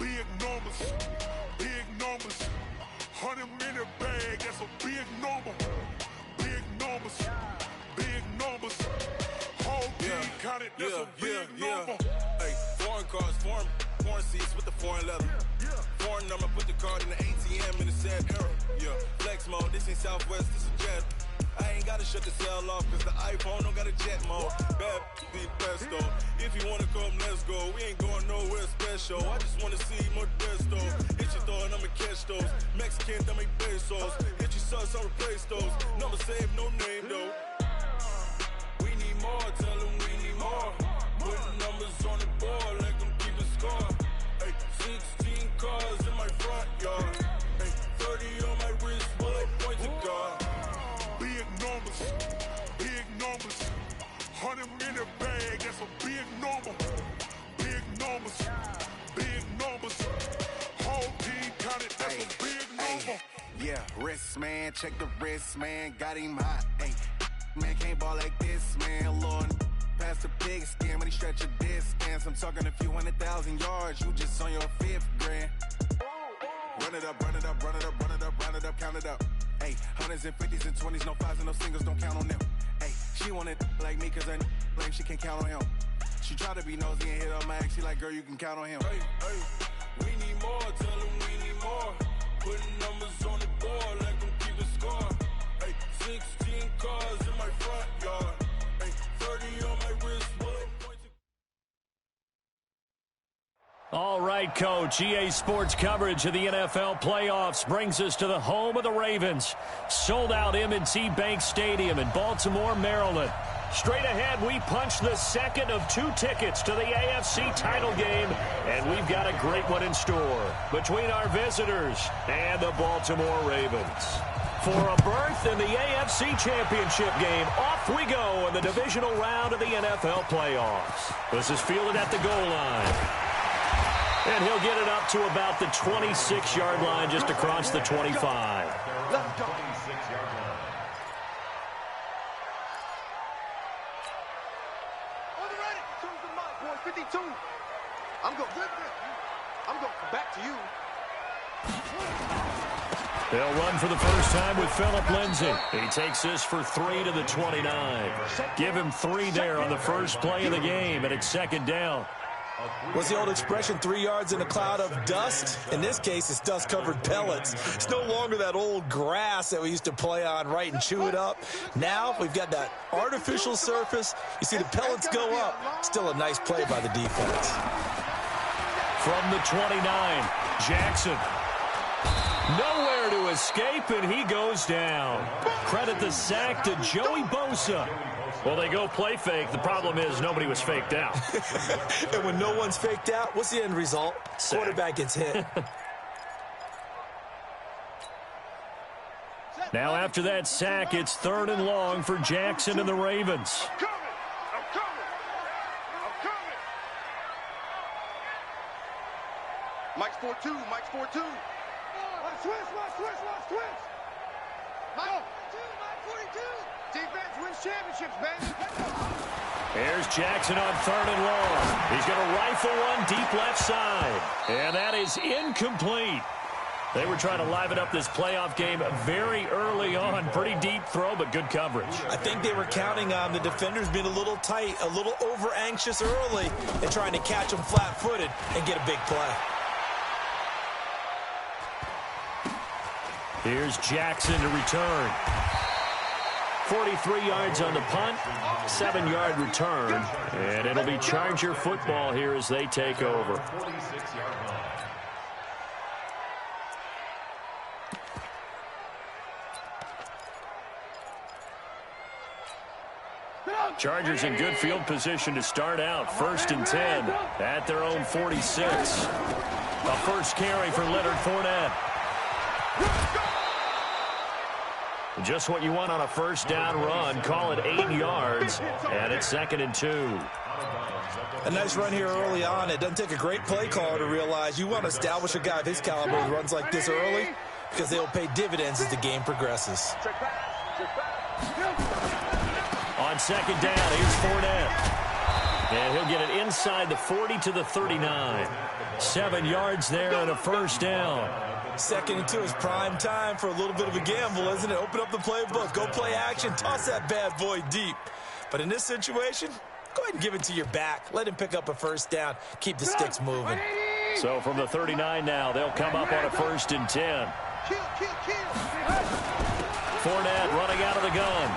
big numbers, big numbers. 100-minute bag, that's a big number. Big numbers, big numbers. Whole team counted, that's a big number. Hey, foreign cars, foreign seats with the foreign leather. Foreign number, put the card in the ATM in the sad era. Yeah, flex mode, this ain't Southwest, this is Jet. I ain't gotta shut the cell off, cause the iPhone don't got a jet mode. Bad be best though. If you wanna come, let's go. We ain't going nowhere special. I just wanna see more Modesto. Hit your throw and I'ma catch those. Mexican, dame pesos. Hit your sus, I'll replace those. Number save, no name though. We need more, tell them we need more. Putting numbers on the board, let them keep a score. Hey, 16 cars in my front yard. Hey, 30 on my wrist, bullet point to God. Big numbers, big numbers. 100-minute bag, that's a big number. Big numbers, big numbers. Whole team counted, that's a big number. Yeah, wrist man, check the wrist man, got him hot. Ay, man can't ball like this, man. Lord, past the pig skin when he stretch a distance. I'm talking a few 100,000 yards, you just on your 5th grand. Run it up, run it up, run it up, run it up, run it up, count it up. Hey, 100s and 50s and 20s, no 5s and no singles, don't count on them. Hey, she wanted like me cause her blame, she can't count on him. She tried to be nosy and hit on my ex, she like, girl, you can count on him. Hey, we need more, tell them we need more. Putting numbers on the board, let them keep a score. Hey, 16 cars in my front yard. Hey, 30 on my wrist, bullet point to... All right, Coach. EA Sports coverage of the NFL playoffs brings us to the home of the Ravens. Sold out M&T Bank Stadium in Baltimore, Maryland. Straight ahead, we punch the second of 2 tickets to the AFC title game, and we've got a great one in store between our visitors and the Baltimore Ravens. For a berth in the AFC Championship game, off we go in the divisional round of the NFL playoffs. This is fielded at the goal line. And he'll get it up to about the 26-yard line, just across the 25. I'm going back to you. They'll run for the first time with Phillip Lindsay. He takes this for 3 to the 29. Give him 3 there on the first play of the game, and it's second down. What's the old expression, 3 yards in a cloud of dust? In this case, it's dust-covered pellets. It's no longer that old grass that we used to play on, right, and chew it up. Now we've got that artificial surface. You see the pellets go up. Still a nice play by the defense. From the 29, Jackson. Nowhere to escape, and he goes down. Credit the sack to Joey Bosa. Well, they go play fake. The problem is nobody was faked out. And when no one's faked out, what's the end result? Sack. Quarterback gets hit. Now after that sack, it's 3rd and long for Jackson and the Ravens. I'm coming. Mike's 4-2. Mike's 4-2. Watch switch. Mike 42. Defense wins championships, baby. Here's Jackson on 3rd and long. He's going to rifle one deep left side. And that is incomplete. They were trying to liven up this playoff game very early on. Pretty deep throw, but good coverage. I think they were counting on the defenders being a little tight, a little over-anxious early, and trying to catch them flat-footed and get a big play. Here's Jackson to return. 43 yards on the punt, 7-yard return, and it'll be Charger football here as they take over. Chargers in good field position to start out. 1st and 10 at their own 46. A first carry for Leonard Fournette. Just what you want on a first down run. Call it 8 yards, and it's 2nd and 2. A nice run here early on. It doesn't take a great play caller to realize you want to establish a guy of his caliber who runs like this early, because they'll pay dividends as the game progresses. On 2nd down, here's Fournette. And he'll get it inside the 40 to the 39. 7 yards there and a first down. 2nd and 2 is prime time for a little bit of a gamble, isn't it? Open up the playbook, go play action, toss that bad boy deep. But in this situation, go ahead and give it to your back. Let him pick up a first down. Keep the sticks moving. So from the 39 now, they'll come up on a 1st and 10. Fournette running out of the gun.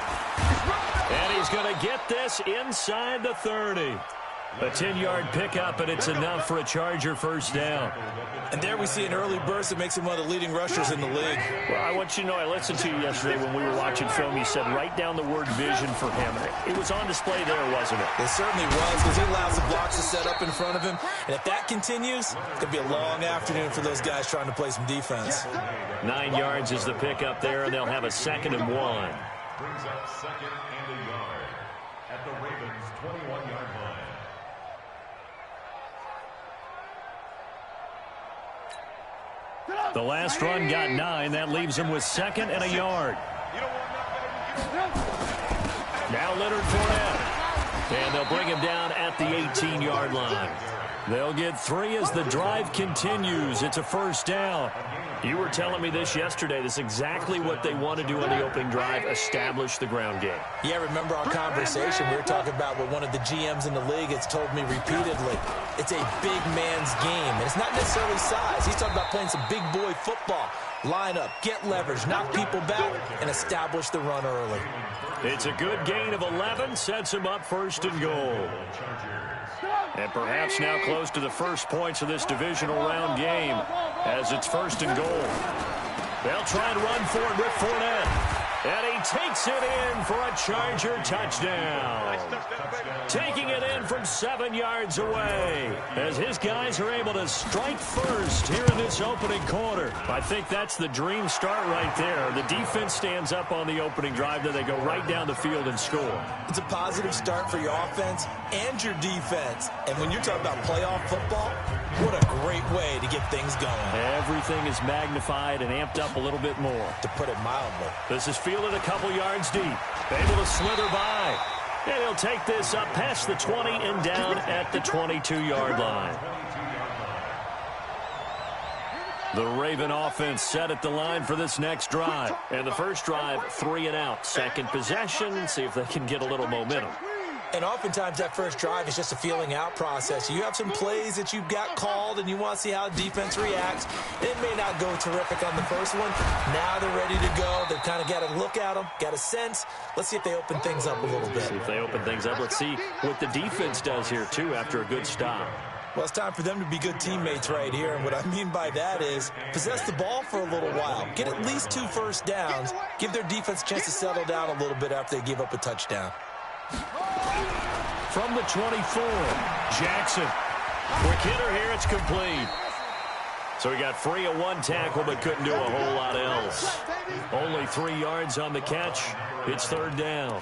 And he's going to get this inside the 30. A 10-yard pickup, and it's enough for a Charger first down. And there we see an early burst that makes him one of the leading rushers in the league. Well, I want you to know, I listened to you yesterday when we were watching film. You said write down the word vision for him. It was on display there, wasn't it? It certainly was, because he allows the blocks to set up in front of him. And if that continues, it's going to be a long afternoon for those guys trying to play some defense. 9 yards is the pickup there, and they'll have a 2nd and 1. Brings up 2nd and a yard at the Ravens' 21-yard line. The last run got 9. That leaves him with 2nd and a yard. Now Leonard Fournette. And they'll bring him down at the 18-yard line. They'll get 3 as the drive continues. It's a first down. You were telling me this yesterday. This is exactly what they want to do on the opening drive, establish the ground game. Yeah, remember our conversation? We were talking about what one of the GMs in the league has told me repeatedly. It's a big man's game, and it's not necessarily size. He's talking about playing some big boy football. Line up, get leverage, knock people back, and establish the run early. It's a good gain of 11, sets him up 1st and goal. And perhaps now close to the first points of this divisional round game as it's 1st and goal. They'll try and run for it with Fournette. And he takes it in for a Charger touchdown. Taking it in from 7 yards away as his guys are able to strike first here in this opening quarter. I think that's the dream start right there. The defense stands up on the opening drive, then they go right down the field and score. It's a positive start for your offense and your defense. And when you're talking about playoff football, what a great way to get things going. Everything is magnified and amped up a little bit more. To put it mildly. This is fielded a couple yards deep. Able to slither by. And he'll take this up past the 20 and down at the 22-yard line. The Raven offense set at the line for this next drive. And the first drive, 3 and out. Second possession, see if they can get a little momentum. And oftentimes that first drive is just a feeling out process. You have some plays that you've got called and you want to see how defense reacts. It may not go terrific on the first one. Now they're ready to go. They've kind of got to look at them, got a sense. Let's see if they open things up a little bit. See if they open things up. Let's see what the defense does here, too, after a good stop. Well, it's time for them to be good teammates right here. And what I mean by that is possess the ball for a little while. Get at least 2 first downs. Give their defense a chance to settle down a little bit after they give up a touchdown. From the 24, Jackson. Quick hitter here, it's complete. So he got free of 1 tackle, but couldn't do a whole lot else. Only 3 yards on the catch. It's 3rd down.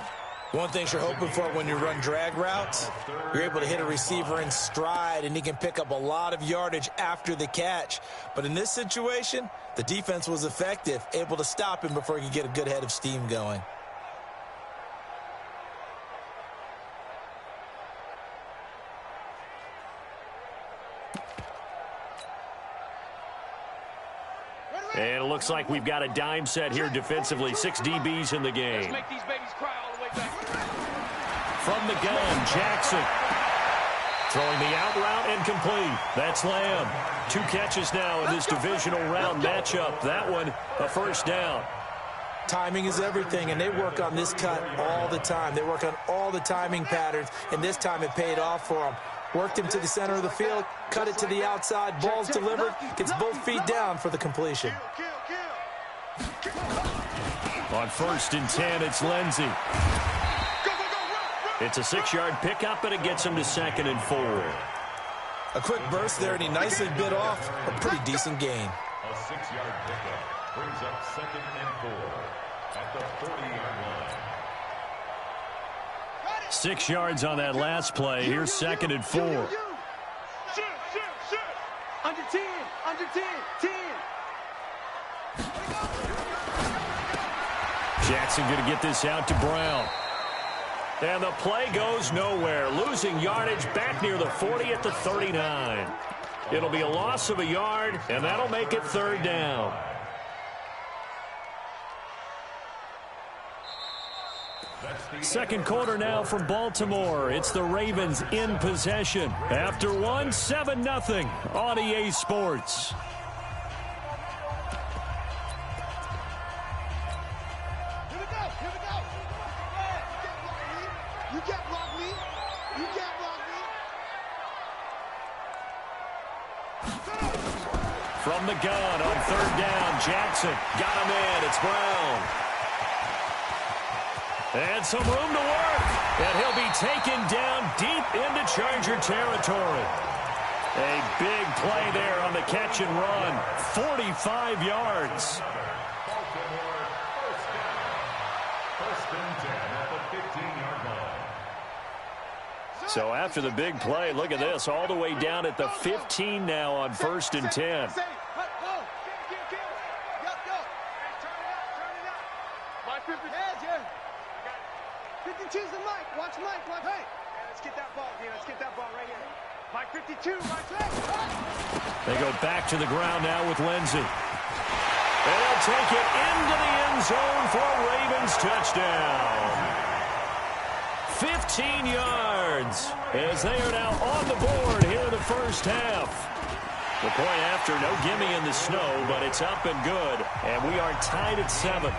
One thing you're hoping for when you run drag routes, you're able to hit a receiver in stride, and he can pick up a lot of yardage after the catch. But in this situation, the defense was effective, able to stop him before he could get a good head of steam going. And it looks like we've got a dime set here defensively. 6 DBs in the game. Let's make these babies cry all the way back. From the gun, Jackson. Throwing the out route and complete. That's Lamb. 2 catches now in this divisional round matchup. That one, a first down. Timing is everything, and they work on this cut all the time. They work on all the timing patterns, and this time it paid off for them. Worked him to the center of the field, cut it to the outside, ball's delivered, gets both feet down for the completion. On 1st and 10, it's Lindsey. It's a 6-yard pickup, and it gets him to 2nd and 4. A quick burst there, and he nicely bit off a pretty decent gain. A 6-yard pickup brings up 2nd and 4 at the 40-yard line. 6 yards on that last play. Here's 2nd and 4. Under 10, under 10, 10. Jackson going to get this out to Brown. And the play goes nowhere. Losing yardage back near the 40 at the 39. It'll be a loss of a yard, and that'll make it 3rd down. Second quarter now from Baltimore. It's the Ravens in possession. After one, 7-0 on EA Sports. From the gun on 3rd down, Jackson got him in. It's Brown. And some room to work. And he'll be taken down deep into Charger territory. A big play there on the catch and run. 45 yards. Baltimore, first down. First and 10 at the 15-yard line. So after the big play, look at this. All the way down at the 15 now on 1st and 10. Choose the Mike. Watch Mike. Watch. Hey, let's get that ball, dude. Let's get that ball right here. Mike 52. Mike. They go back to the ground now with Lindsey. They'll take it into the end zone for a Ravens touchdown. 15 yards as they are now on the board here in the first half. The point after, no gimme in the snow, but it's up and good. And we are tied at 7.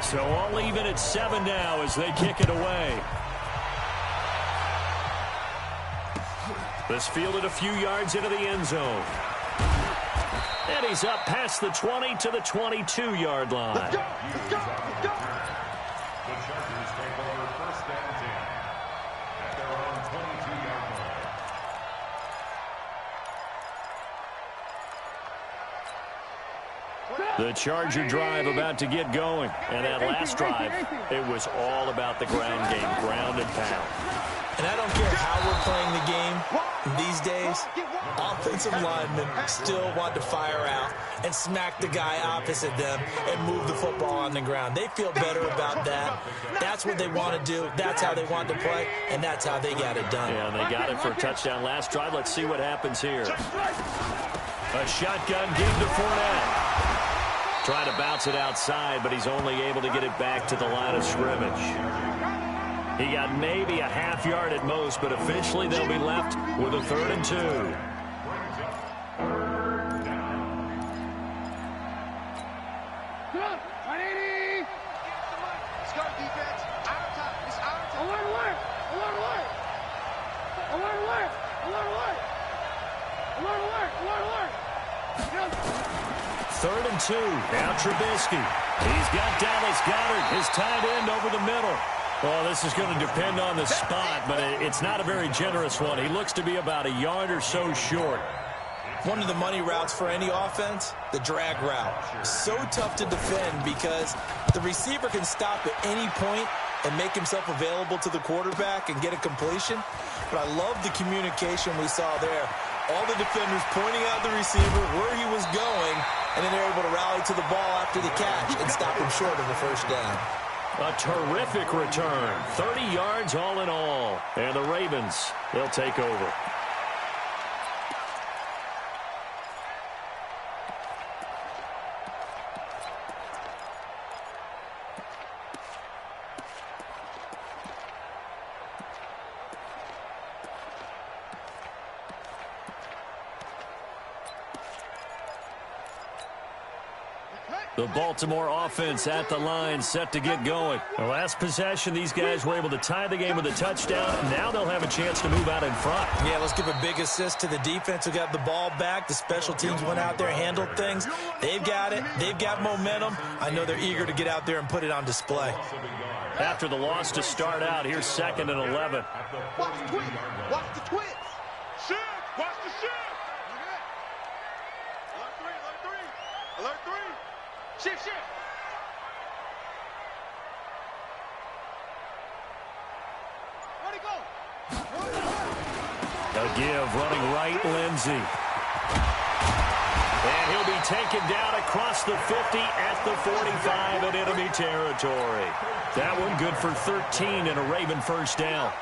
So all even at 7 now as they kick it away. This fielded a few yards into the end zone. And he's up past the 20 to the 22-yard line. Let's go. Let's go. Let's go. The Chargers take over 1st and 10 at their own 22-yard line. The Charger drive about to get going. And that last drive, it was all about the ground game, ground and pound. And I don't care how we're playing the game these days, offensive linemen still want to fire out and smack the guy opposite them and move the football on the ground. They feel better about that. That's what they want to do. That's how they want to play, and that's how they got it done. Yeah, they got it for a touchdown last drive. Let's see what happens here. A shotgun give to Fournette. Trying to bounce it outside, but he's only able to get it back to the line of scrimmage. He got maybe a half yard at most, but eventually they'll be left with a 3rd and 2. Good. 180. Let's go, defense. Out of time. It's out of time. Alert. Third and 2. Now Trubisky. He's got Dallas Goedert, his tight end, over the middle. Well, this is going to depend on the spot, but it's not a very generous one. He looks to be about a yard or so short. One of the money routes for any offense, the drag route. So tough to defend because the receiver can stop at any point and make himself available to the quarterback and get a completion. But I love the communication we saw there. All the defenders pointing out the receiver, where he was going, and then they're able to rally to the ball after the catch and stop him short of the first down. A terrific return. 30 yards all in all. And the Ravens, they'll take over. The Baltimore offense at the line, set to get going. The last possession, these guys were able to tie the game with a touchdown. Now they'll have a chance to move out in front. Yeah, let's give a big assist to the defense who got the ball back. The special teams went out there, handled things. They've got it. They've got momentum. I know they're eager to get out there and put it on display. After the loss to start out, here's 2nd and 11. Watch the twins. Watch the twins. Shift. Watch the shift. Alert 3. Alert 3. Alert 3. Shift, shift. Where'd he go? A give running right, Lindsey. And he'll be taken down across the 50 at the 45 in enemy territory. That one good for 13 and a Raven first down.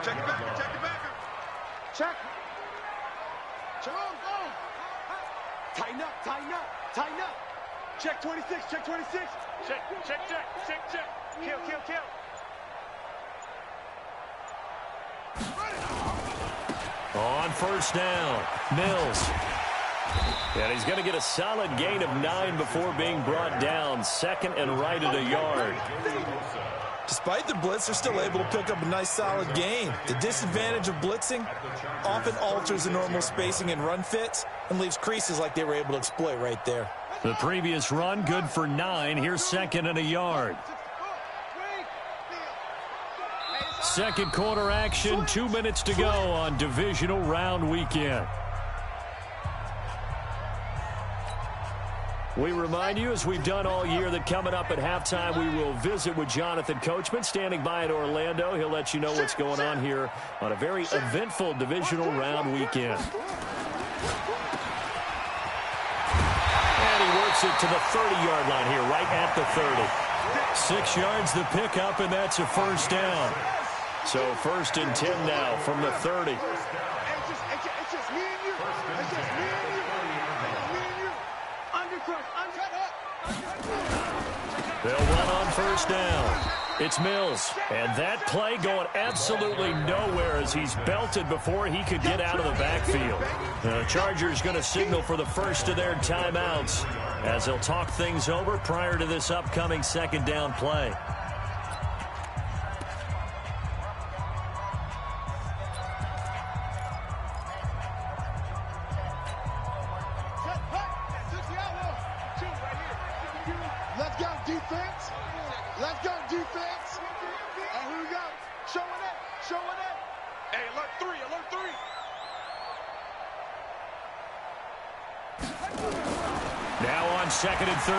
Check it back. Check it back. Check. Jerome, go. Tighten up. Tighten up. Tighten up. Check 26. Check 26. Check. Check. Check. Check. Check. Kill. Kill. Kill. On first down, Mills. And he's going to get a solid gain of 9 before being brought down. Second and right at a yard. Despite the blitz, they're still able to pick up a nice solid gain. The disadvantage of blitzing often alters the normal spacing and run fits and leaves creases like they were able to exploit right there. The previous run, good for 9. Here's second and a yard. Second quarter action, 2 minutes to go on divisional round weekend. We remind you, as we've done all year, that coming up at halftime, we will visit with Jonathan Coachman, standing by in Orlando. He'll let you know what's going on here on a very eventful divisional round weekend. And he works it to the 30-yard line here, right at the 30. 6 yards the pickup, and that's a first down. So first and 10 now from the 30. It's just me and you. It's just me and you. Me and you. Undercrush. They'll run on first down. It's Mills. And that play going absolutely nowhere as he's belted before he could get out of the backfield. The Chargers going to signal for the first of their timeouts as they'll talk things over prior to this upcoming second down play. Let's go, defense. Let's go, defense. And here we go. Showing it. Showing it. Hey, alert 3. Alert 3. Now on second and 13.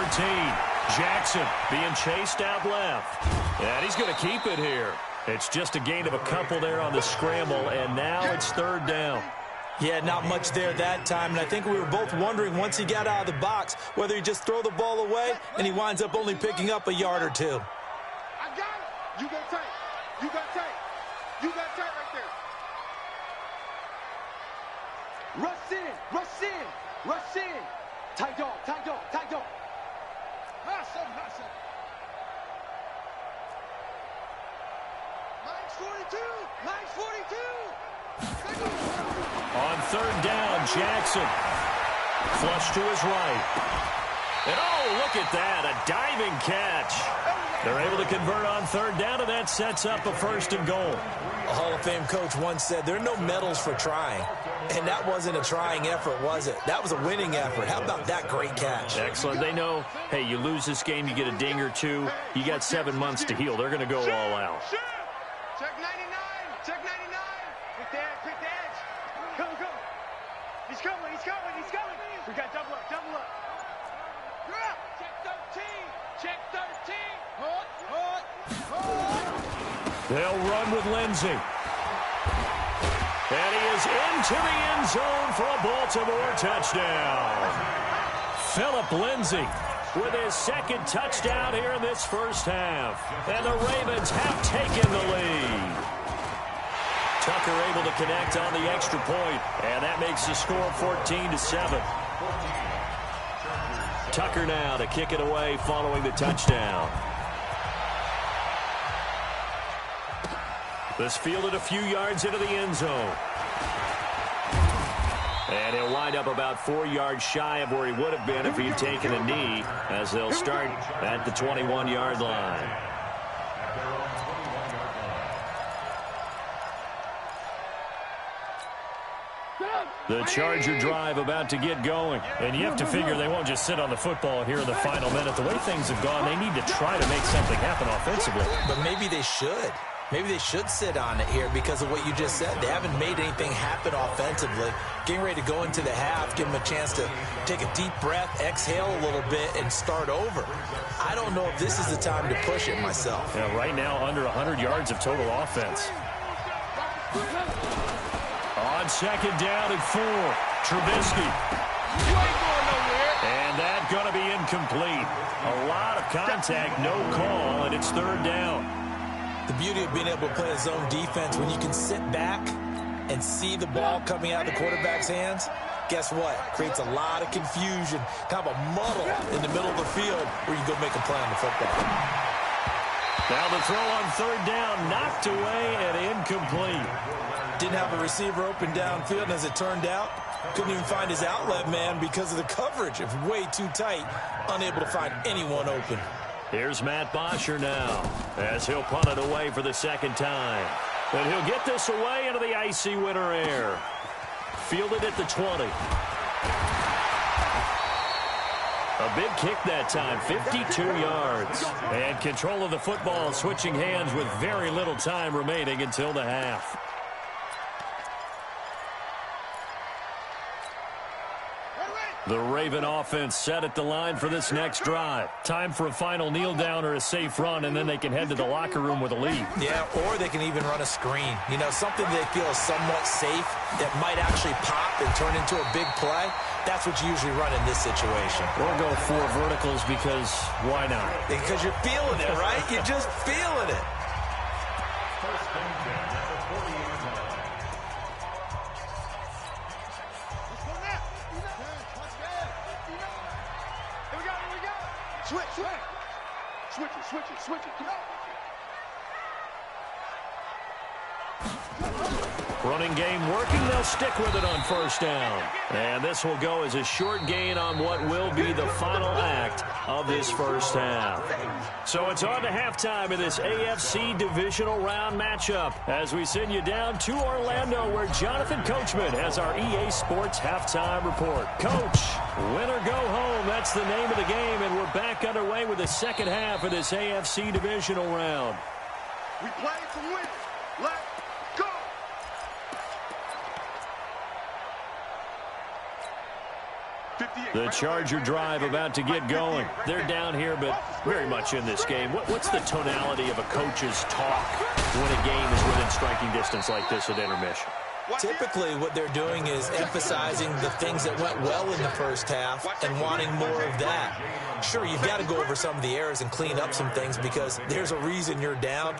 Jackson being chased out left. And he's going to keep it here. It's just a gain of a couple there on the scramble, and now it's third down. Yeah, not much there that time, and I think we were both wondering once he got out of the box whether he'd just throw the ball away, and he winds up only picking up a yard or two. I got it. You got tight. You got tight. You got tight right there. Rush in. Rush in. Rush in. Tight dog. Tight dog. Tight dog. Hustle. Hustle. Mine's 42. Mine's 42. On third down, Jackson. Flush to his right. And oh, look at that, a diving catch. They're able to convert on third down, and that sets up a first and goal. A Hall of Fame coach once said, there are no medals for trying. And that wasn't a trying effort, was it? That was a winning effort. How about that great catch? Excellent. They know, hey, you lose this game, you get a ding or two. You got 7 months to heal. They're going to go all out. Check 99. Check 99. Quick the edge. Quick the edge. Come. He's coming. He's coming. He's coming. We got double up. Double up. Check 13. Check 13. They'll run with Lindsey. And he is into the end zone for a Baltimore touchdown. Phillip Lindsay with his second touchdown here in this first half. And the Ravens have taken the lead. Tucker able to connect on the extra point, and that makes the score 14-7. Tucker now to kick it away following the touchdown. This fielded a few yards into the end zone. And he'll wind up about 4 yards shy of where he would have been if he'd taken a knee, as they'll start at the 21-yard line. The Charger drive about to get going. And you have to figure they won't just sit on the football here in the final minute. The way things have gone, they need to try to make something happen offensively. But maybe they should. Maybe they should sit on it here because of what you just said. They haven't made anything happen offensively. Getting ready to go into the half, give them a chance to take a deep breath, exhale a little bit, and start over. I don't know if this is the time to push it myself. Yeah, right now, under 100 yards of total offense. On second down and 4, Trubisky. And that's going to be incomplete. A lot of contact, no call, and it's third down. The beauty of being able to play a zone defense, when you can sit back and see the ball coming out of the quarterback's hands, guess what? Creates a lot of confusion, kind of a muddle in the middle of the field where you go make a play on the football. Now the throw on third down, knocked away and incomplete. Didn't have a receiver open downfield, and as it turned out, couldn't even find his outlet man because of the coverage. It's way too tight, unable to find anyone open. Here's Matt Bosher now as he'll punt it away for the second time. And he'll get this away into the icy winter air. Fielded at the 20. A big kick that time, 52 yards. And control of the football switching hands with very little time remaining until the half. The Raven offense set at the line for this next drive. Time for a final kneel down or a safe run, and then they can head to the locker room with a lead. Yeah, or they can even run a screen. You know, something they feel is somewhat safe that might actually pop and turn into a big play. That's what you usually run in this situation. Or go 4 verticals because why not? Because you're feeling it, right? You're just feeling it. Switch it. Running game working. They'll stick with it on first down. And this will go as a short gain on what will be the final act of this first half. So it's on to halftime in this AFC divisional round matchup as we send you down to Orlando where Jonathan Coachman has our EA Sports halftime report. Coach, win or go home, that's the name of the game, and we're back underway with the second half of this AFC divisional round. We play to win. Let's go. The Charger drive about to get going. They're down here, but very much in this game. What's the tonality of a coach's talk when a game is within striking distance like this at intermission? Typically, what they're doing is emphasizing the things that went well in the first half and wanting more of that. Sure, you've got to go over some of the errors and clean up some things because there's a reason you're down.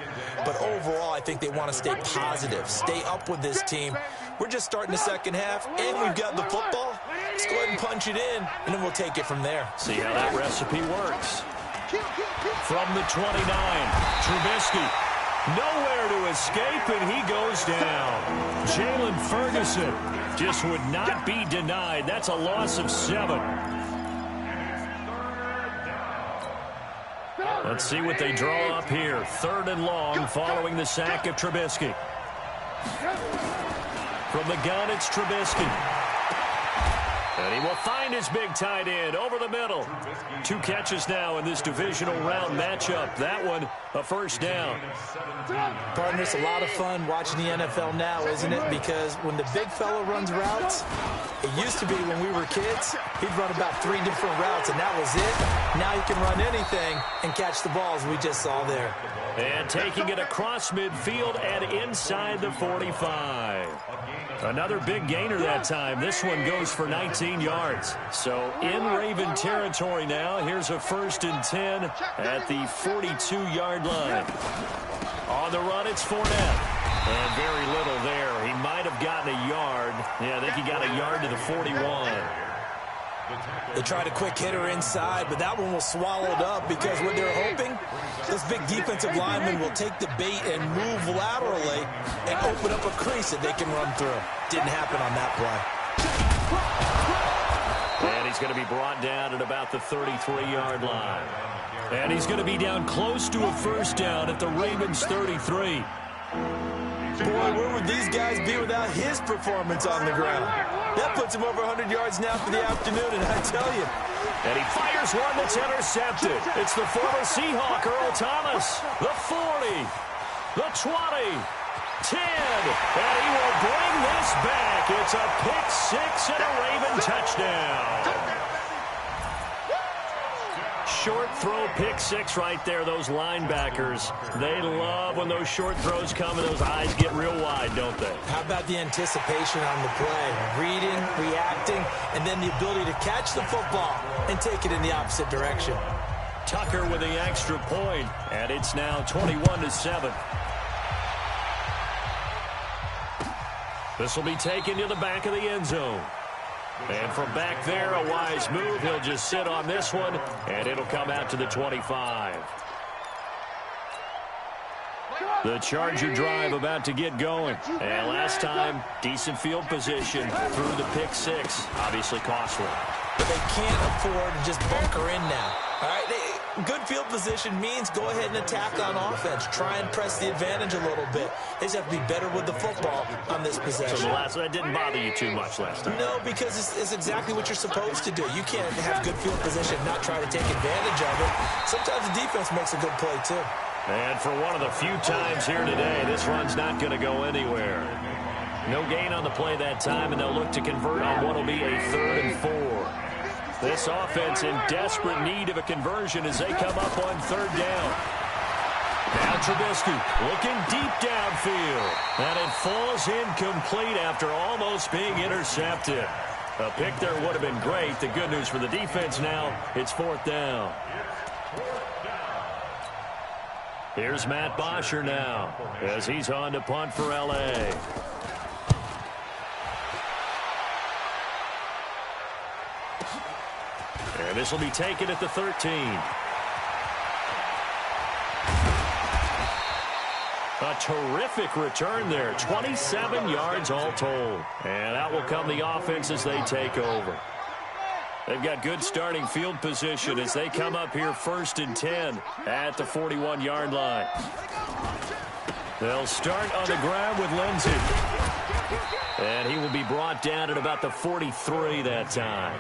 But overall, I think they want to stay positive, stay up with this team. We're just starting the second half, and we've got the football. Let's go ahead and punch it in, and then we'll take it from there. See how that recipe works. From the 29, Trubisky. Nowhere to escape, and he goes down. Jalen Ferguson just would not be denied. That's a loss of 7. Let's see what they draw up here. 3rd and long following the sack of Trubisky. From the gun, it's Trubisky. And he will find his big tight end over the middle. 2 catches now in this divisional round matchup. That one, a first down. Partner, it's a lot of fun watching the NFL now, isn't it? Because when the big fella runs routes, it used to be when we were kids, he'd run about 3 different routes, and that was it. Now he can run anything and catch the balls we just saw there. And taking it across midfield and inside the 45. Another big gainer that time. This one goes for 19 yards. So in Raven territory now. Here's a 1st and 10 at the 42-yard line. On the run, it's Fournette. And very little there. He might have gotten a yard. Yeah, I think he got a yard to the 41. They tried a quick hitter inside, but that one was swallowed up because what they're hoping, those big defensive linemen will take the bait and move laterally and open up a crease that they can run through. Didn't happen on that play. And he's going to be brought down at about the 33-yard line. And he's going to be down close to a first down at the Ravens 33. Boy, where would these guys be without his performance on the ground? That puts him over 100 yards now for the afternoon, and I tell you. And he fires one that's intercepted. It's the former Seahawk, Earl Thomas. The 40, the 20, 10, and he will bring this back. It's a pick 6 and a Raven touchdown. short throw pick six right there. Those linebackers, they love when those short throws come and those eyes get real wide, don't they? How about the anticipation on the play? Reading, reacting, and then the ability to catch the football and take it in the opposite direction. Tucker with the extra point, and it's now 21-7. This will be taken to the back of the end zone. And from back there, a wise move. He'll just sit on this one, and it'll come out to the 25. The Charger drive about to get going. And last time, decent field position through the pick six. Obviously costly. But they can't afford to just bunker in now. All right, good field position means go ahead and attack on offense. Try and press the advantage a little bit. They just have to be better with the football on this possession. So that didn't bother you too much last time? No, because it's exactly what you're supposed to do. You can't have good field position and not try to take advantage of it. Sometimes the defense makes a good play, too. And for one of the few times here today, this run's not going to go anywhere. No gain on the play that time, and they'll look to convert on what will be a 3rd and 4. This offense in desperate need of a conversion as they come up on 3rd down. Now Trubisky looking deep downfield. And it falls incomplete after almost being intercepted. A pick there would have been great. The good news for the defense now, it's 4th down. Here's Matt Bosher now as he's on to punt for L.A. And this will be taken at the 13. A terrific return there. 27 yards all told. And out will come the offense as they take over. They've got good starting field position as they come up here 1st and 10 at the 41-yard line. They'll start on the ground with Lindsey. And he will be brought down at about the 43 that time.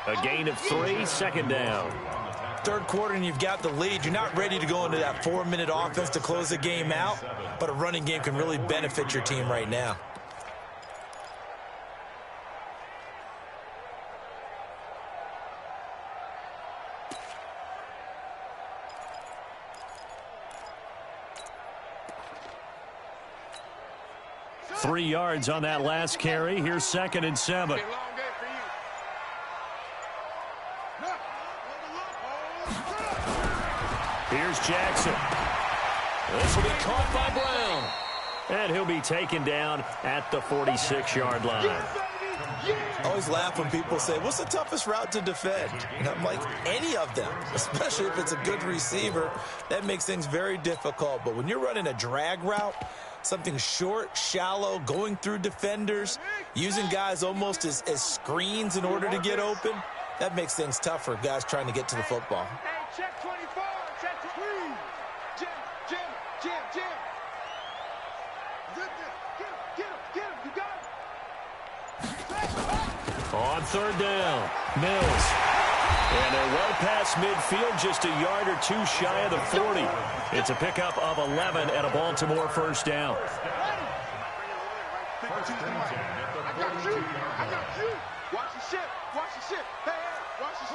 A gain of 3, 2nd down. 3rd quarter and you've got the lead. You're not ready to go into that 4-minute offense to close the game out, but a running game can really benefit your team right now. Three yards on that last carry. Here's 2nd and 7. Here's Jackson. This will be caught by Brown. And he'll be taken down at the 46-yard line. I always laugh when people say, what's the toughest route to defend? And I'm like, any of them, especially if it's a good receiver. That makes things very difficult. But when you're running a drag route, something short, shallow, going through defenders, using guys almost as screens in order to get open, that makes things tough for guys trying to get to the football. Hey, check 24, check 3. Jim. Get him, you got him. On 3rd down, Mills. And they're well past midfield, just a yard or 2 shy of the 40. It's a pickup of 11 and a Baltimore 1st down. I got you. Watch the ship. Hey, watch the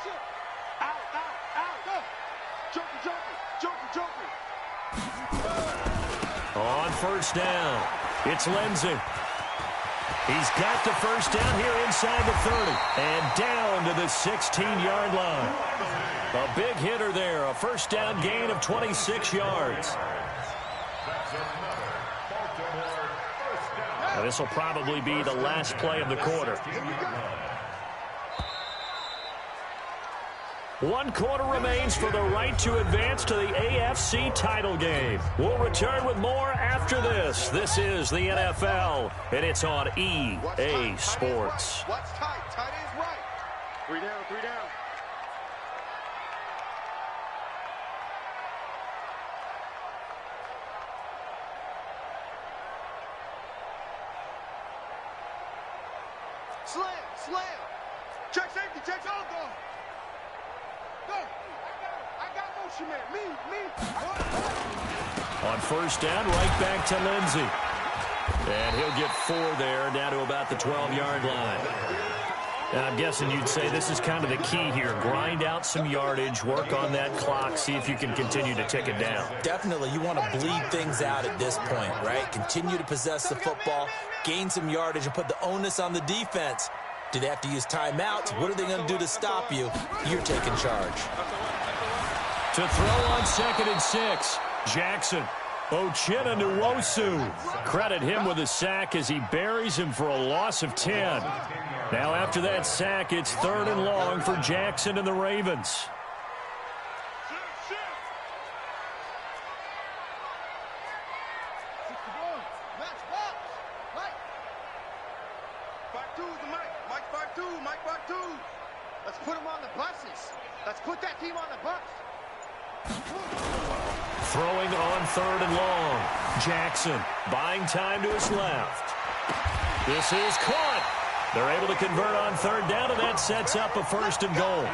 ship. Out. Go. Joker. On 1st down, it's Lindsey. He's got the 1st down here inside the 30 and down to the 16-yard line. A big hitter there, a 1st down gain of 26 yards. Now, this will probably be the last play of the quarter. 1 quarter remains for the right to advance to the AFC title game. We'll return with more after this. This is the NFL, and it's on EA Sports. What's tight? Tight ends right. 3 down. Slam. Check safety. Go. I got motion man. Me. On 1st down, right back to Lindsey. And he'll get 4 there, down to about the 12-yard line. I'm guessing you'd say this is kind of the key here. Grind out some yardage, work on that clock, see if you can continue to tick it down. Definitely. You want to bleed things out at this point, right? Continue to possess the football, gain some yardage, and put the onus on the defense. Do they have to use timeouts? What are they going to do to stop you? You're taking charge. To throw on 2nd and 6, Jackson. Uchenna Nwosu. Credit him with a sack as he buries him for a loss of 10. Now after that sack, it's 3rd and long for Jackson and the Ravens. Let's put him on the buses. Let's put that team on the bus. Throwing on 3rd and long. Jackson buying time to his left. This is caught. They're able to convert on 3rd down, and that sets up a 1st and goal.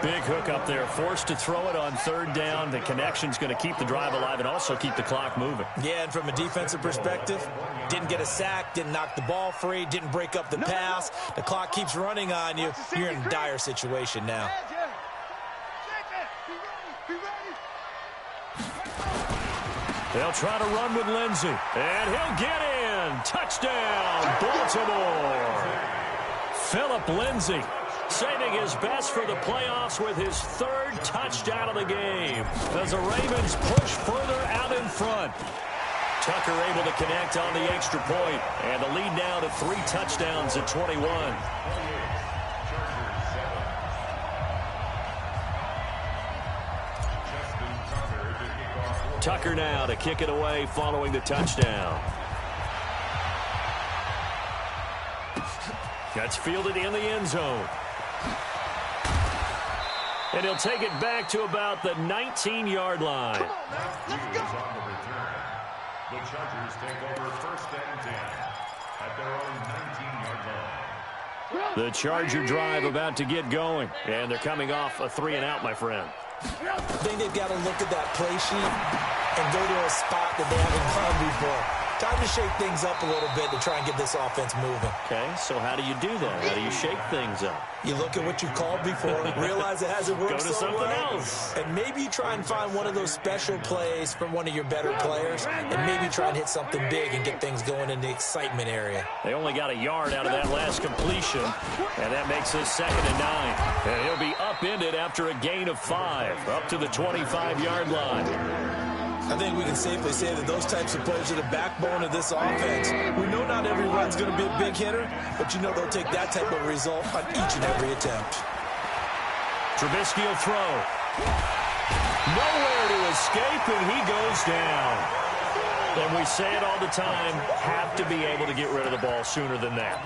Big hook up there. Forced to throw it on 3rd down. The connection's going to keep the drive alive and also keep the clock moving. Yeah, and from a defensive perspective, didn't get a sack, didn't knock the ball free, didn't break up the pass. The clock keeps running on you. You're in a dire situation now. They'll try to run with Lindsey, and he'll get in. Touchdown, Baltimore. Philip Lindsey saving his best for the playoffs with his 3rd touchdown of the game as the Ravens push further out in front. Tucker able to connect on the extra point, and the lead now to 3 touchdowns at 21. Tucker now to kick it away following the touchdown. That's fielded in the end zone. And he'll take it back to about the 19-yard line. On the return, the Chargers take over 1st and 10 at their own 19-yard line. The Charger drive about to get going, and they're coming off a 3-and-out, my friend. I think they've got to look at that play sheet and go to a spot that they haven't gone before. Time to shake things up a little bit to try and get this offense moving. Okay, so how do you do that? How do you shake things up? You look at what you called before, realize it hasn't worked Go to so something well, else. and maybe you try and find one of those special plays from one of your better players, and maybe try and hit something big and get things going in the excitement area. They only got a yard out of that last completion, and that makes this 2nd and 9. And he'll be upended after a gain of 5, up to the 25-yard line. I think we can safely say that those types of plays are the backbone of this offense. We know not every run's going to be a big hitter, but you know they'll take that type of result on each and every attempt. Trubisky will throw. Nowhere to escape, and he goes down. And we say it all the time, have to be able to get rid of the ball sooner than that.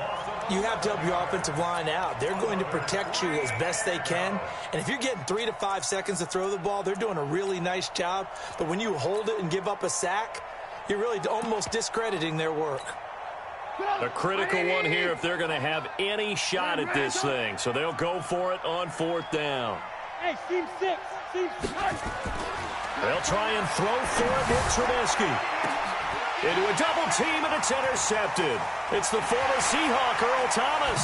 You have to help your offensive line out. They're going to protect you as best they can. And if you're getting 3 to 5 seconds to throw the ball, they're doing a really nice job. But when you hold it and give up a sack, you're really almost discrediting their work. A critical one here if they're going to have any shot at this thing. So they'll go for it on 4th down. Hey, Team 6. Team 6. They'll try and throw for it with Trubisky. Into a double team, and it's intercepted. It's the former Seahawk, Earl Thomas.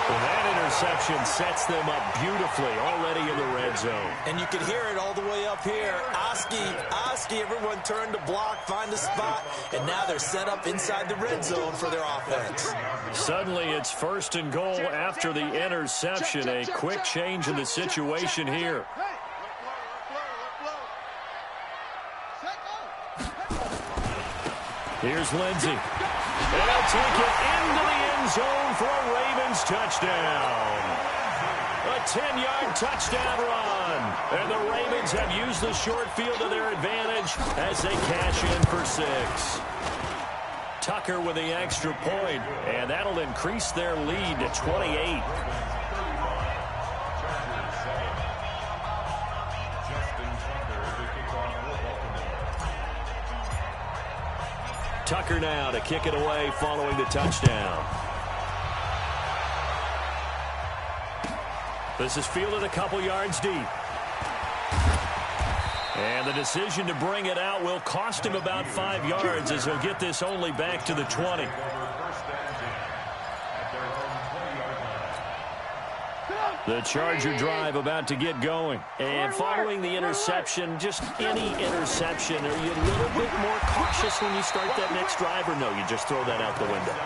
And that interception sets them up beautifully already in the red zone. And you can hear it all the way up here. Oski, everyone turned to block, find a spot, and now they're set up inside the red zone for their offense. Suddenly it's 1st and goal after the interception. A quick change in the situation here. Here's Lindsey. And they'll take it into the end zone for a Ravens touchdown. A 10-yard touchdown run. And the Ravens have used the short field to their advantage as they cash in for 6. Tucker with the extra point, and that'll increase their lead to 28. Tucker now to kick it away following the touchdown. This is fielded a couple yards deep. And the decision to bring it out will cost him about 5 yards as he'll get this only back to the 20. The Charger drive about to get going. And following the interception, just any interception, are you a little bit more cautious when you start that next drive, or no, you just throw that out the window?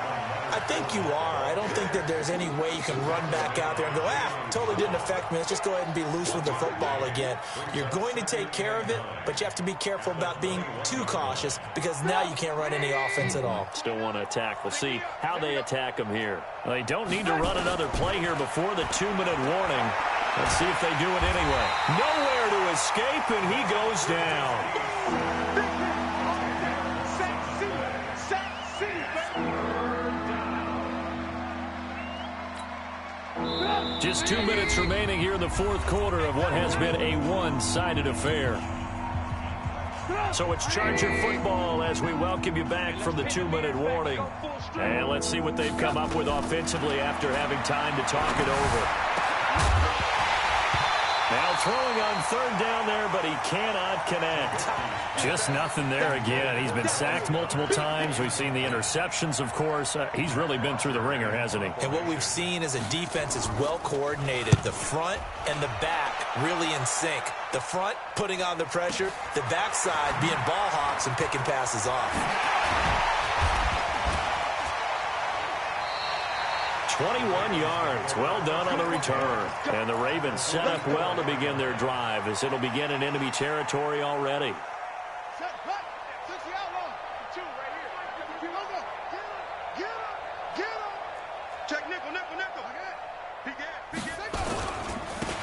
I think you are. I don't think that there's any way you can run back out there and go, totally didn't affect me. Let's just go ahead and be loose with the football again. You're going to take care of it, but you have to be careful about being too cautious because now you can't run any offense at all. Still want to attack. We'll see how they attack them here. Well, they don't need to run another play here before the 2-minute warning. Let's see if they do it anyway. Nowhere to escape, and he goes down. Just 2 minutes remaining here in the fourth quarter of what has been a one-sided affair. So it's Charger football as we welcome you back from the 2-minute warning. And let's see what they've come up with offensively after having time to talk it over. Now throwing on third down there, but he cannot connect. Just nothing there again. He's been sacked multiple times. We've seen the interceptions, of course. He's really been through the ringer, hasn't he? And what we've seen is a defense is well coordinated. The front and the back really in sync. The front putting on the pressure, the backside being ball hawks and picking passes off. 21 yards. Well done on the return. And the Ravens set up well to begin their drive as it'll begin in enemy territory already.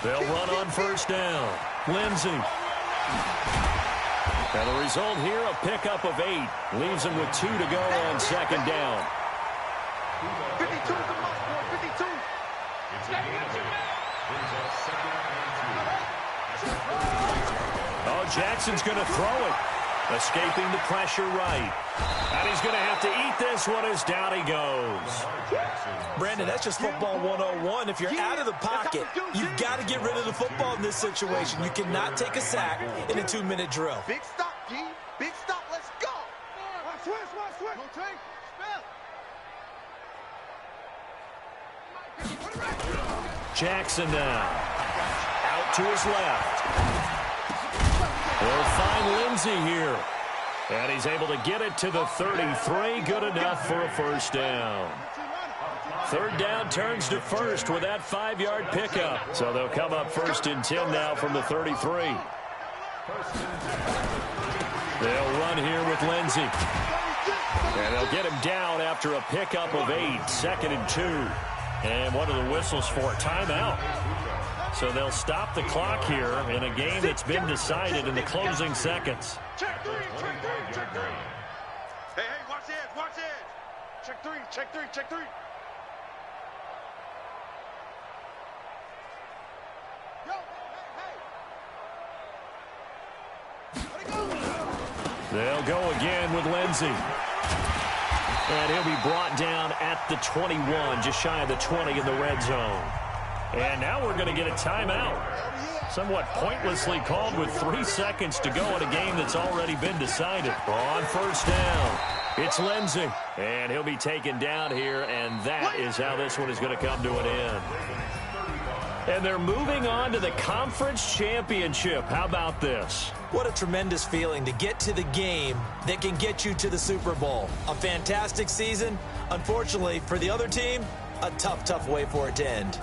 They'll run on first down. Lindsey. And the result here, a pickup of 8. Leaves him with 2 to go on second down. 52 to Mike, 52. Oh, Jackson's going to throw it. Escaping the pressure right. And he's going to have to eat this one as down he goes. Brandon, that's just football 101. If you're out of the pocket, you've got to get rid of the football in this situation. You cannot take a sack in a 2-minute drill. Big stop, G. Big stop. Let's go. Watch switch. Rotate. Jackson now. Out to his left. They'll find Lindsey here. And he's able to get it to the 33. Good enough for a first down. Third down turns to first with that 5-yard pickup. So they'll come up 1st and 10 now from the 33. They'll run here with Lindsey. And they'll get him down after a pickup of 8. 2nd and 2. And what are the whistles for? Timeout. So they'll stop the clock here in a game that's been decided in the closing seconds. Check 3. Hey, watch edge. Check 3. They'll go again with Lindsey. And he'll be brought down at the 21, just shy of the 20 in the red zone. And now we're going to get a timeout. Somewhat pointlessly called with 3 seconds to go in a game that's already been decided. On first down, it's Lindsey. And he'll be taken down here, and that is how this one is going to come to an end. And they're moving on to the conference championship. How about this? What a tremendous feeling to get to the game that can get you to the Super Bowl. A fantastic season. Unfortunately, for the other team, a tough way for it to end.